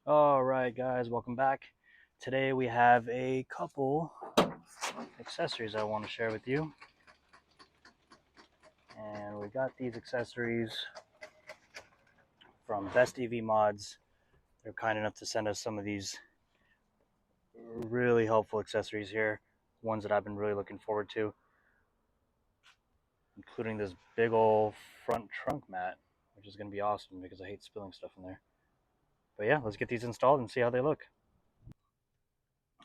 All right, guys, welcome back. Today we have a couple accessories I want to share with you. And we got these accessories from BestEVMods. They're kind enough to send us some of these really helpful accessories here, ones that I've been really looking forward to, including this big old front trunk mat, which is going to be awesome because I hate spilling stuff in there. But yeah, let's get these installed and see how they look.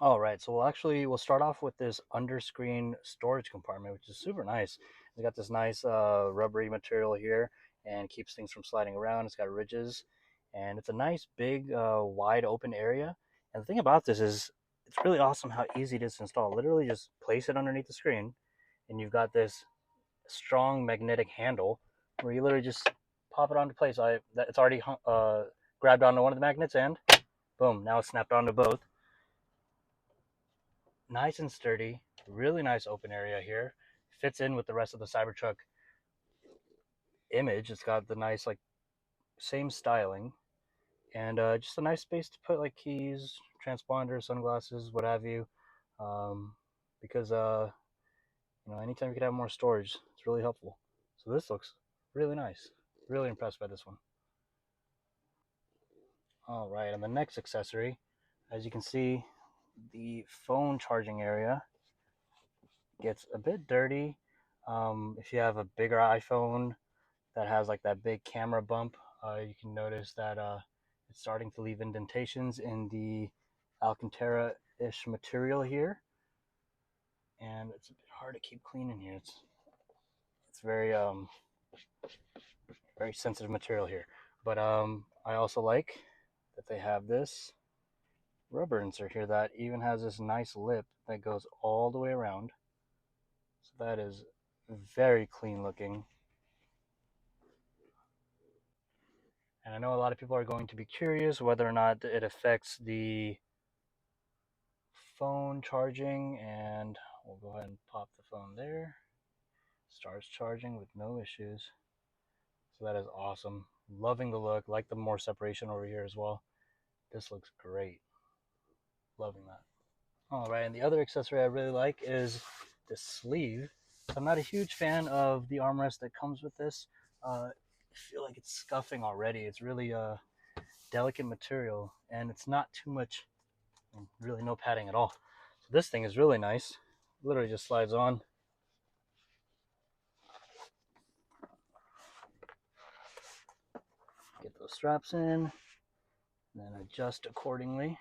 All right, so we'll start off with this underscreen storage compartment, which is super nice. It's got this nice rubbery material here and keeps things from sliding around. It's got ridges, and it's a nice big wide open area. And the thing about this is it's really awesome how easy it is to install. Literally just place it underneath the screen, and you've got this strong magnetic handle where you literally just pop it onto place. It's already grabbed onto one of the magnets, and boom, now it's snapped onto both. Nice and sturdy, really nice open area here. Fits in with the rest of the Cybertruck image. It's got the nice same styling, and just a nice space to put like keys, transponders, sunglasses, what have you. Because anytime you could have more storage, it's really helpful. So this looks really nice. Really impressed by this one. All right, and the next accessory, as you can see, the phone charging area gets a bit dirty. If you have a bigger iPhone that has like that big camera bump, you can notice that it's starting to leave indentations in the Alcantara-ish material here, and it's a bit hard to keep clean in here. It's very sensitive material here, but I also like that they have this rubber insert here that even has this nice lip that goes all the way around. So that is very clean looking. And I know a lot of people are going to be curious whether or not it affects the phone charging, and we'll go ahead and pop the phone there. Starts charging with no issues. So that is awesome. Loving the look, like the more separation over here as well. This looks great. Loving that. All right, and the other accessory I really like is this sleeve. I'm not a huge fan of the armrest that comes with this. I feel like it's scuffing already. It's really delicate material, and it's not too much, really no padding at all. So this thing is really nice. Literally just slides on. Get those straps in, and then adjust accordingly.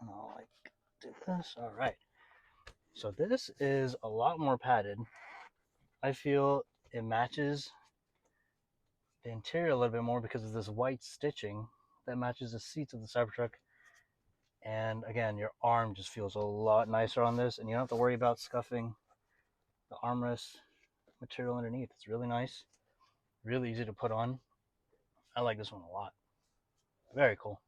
And I'll do this. All right. So this is a lot more padded. I feel it matches the interior a little bit more because of this white stitching that matches the seats of the Cybertruck. And again, your arm just feels a lot nicer on this, and you don't have to worry about scuffing the armrest material underneath. It's really nice, really easy to put on. I like this one a lot. Very cool.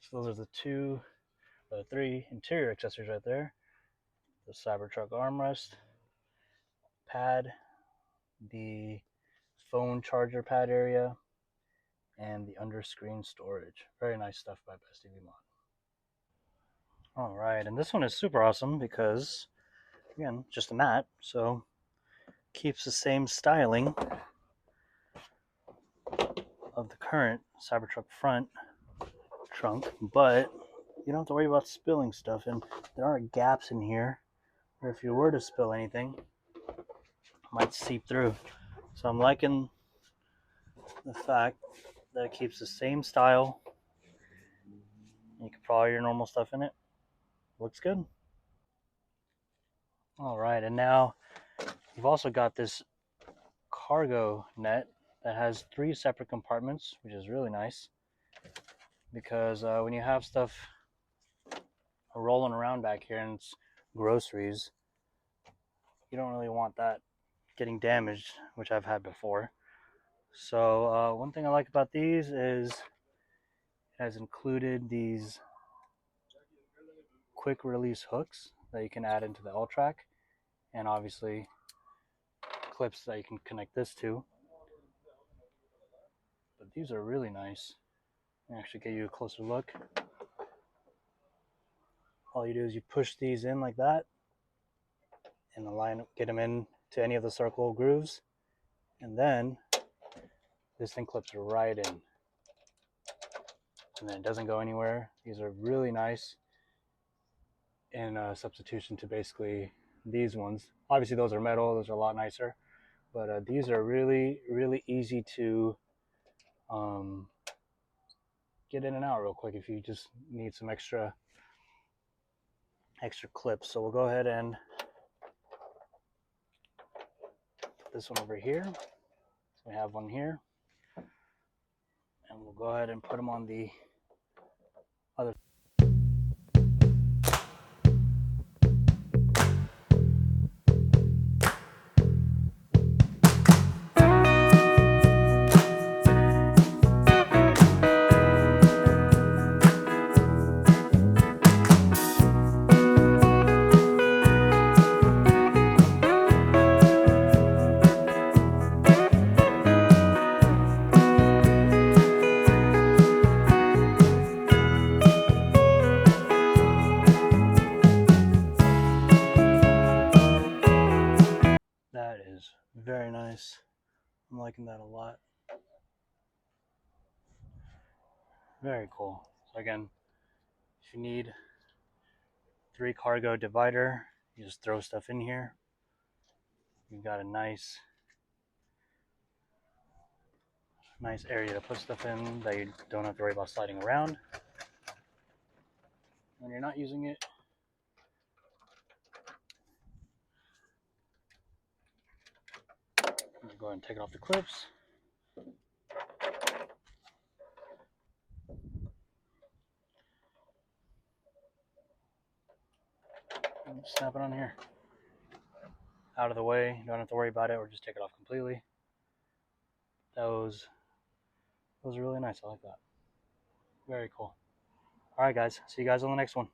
So those are the three interior accessories right there. The Cybertruck armrest, pad, the phone charger pad area, and the underscreen storage. Very nice stuff by BestEVMod. All right, and this one is super awesome because, again, just a mat, so keeps the same styling of the current Cybertruck front trunk, but you don't have to worry about spilling stuff, and there aren't gaps in here where if you were to spill anything, it might seep through. So I'm liking the fact that it keeps the same style. You can put all your normal stuff in it. Looks good. All right, and now you've also got this cargo net that has 3 separate compartments, which is really nice because when you have stuff rolling around back here and it's groceries, you don't really want that getting damaged, which I've had before. So one thing I like about these is it has included these quick release hooks that you can add into the L-track, and obviously clips that you can connect this to. these are really nice. Let me actually get you a closer look. All you do is you push these in like that and align, get them in to any of the circle grooves, and then this thing clips right in, and then it doesn't go anywhere. These are really nice in substitution to basically these ones. Obviously those are metal, those are a lot nicer, but these are really easy to get in and out real quick if you just need some extra clips. So we'll go ahead and put this one over here. So we have one here, and we'll go ahead and put them on the other. That is very nice. I'm liking that a lot. Very cool. So again, if you need 3 cargo divider, you just throw stuff in here. You've got a nice area to put stuff in that you don't have to worry about sliding around when you're not using it. Go ahead and take it off the clips. And snap it on here. Out of the way, you don't have to worry about it, or just take it off completely. Those are really nice. I like that. Very cool. Alright guys, see you guys on the next one.